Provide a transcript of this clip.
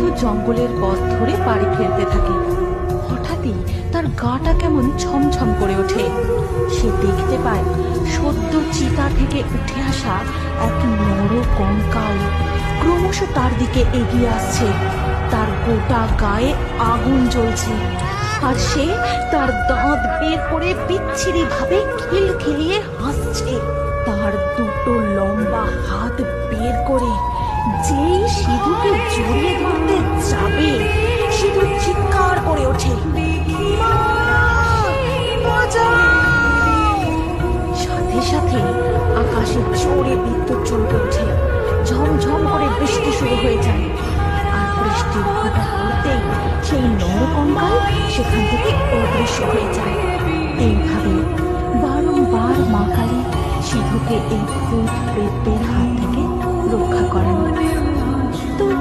সিধু জঙ্গলের পথ ধরে বাড়ি ফিরতে থাকে। হঠাৎই তার গাটা কেমন ছমছম করে ওঠে। সে দেখতে পায় সদ্য চিতা থেকে উঠে আসা এক নর কঙ্কাল ক্রমশ তার দিকে এগিয়ে আসছে। তার গোটা গায়ে আগুন জ্বলছে, আর সে তার দাঁত বের করে বিচ্ছিরি ভাবে খিলখিলিয়ে হাসছে। তার দুটো লম্বা হাত বের করে যেই সিধুকে জড়িয়ে ধরতে যাবে, সিধু চিৎকার করে ওঠে, "মা! বাঁচাও!" সাথে সাথে আকাশে জোরে বিদ্যুৎ চমকে ওঠে। ঝমঝম করে বৃষ্টি শুরু হয়ে যায়, আর বৃষ্টির ফোঁটা পড়তেই সেই নরকঙ্কাল সেখান থেকে অদৃশ্য হয়ে যায়। এইভাবে বারংবার মা কালী সিধুকে এই ভূত প্রেতদের হাত থেকে রক্ষা করেন।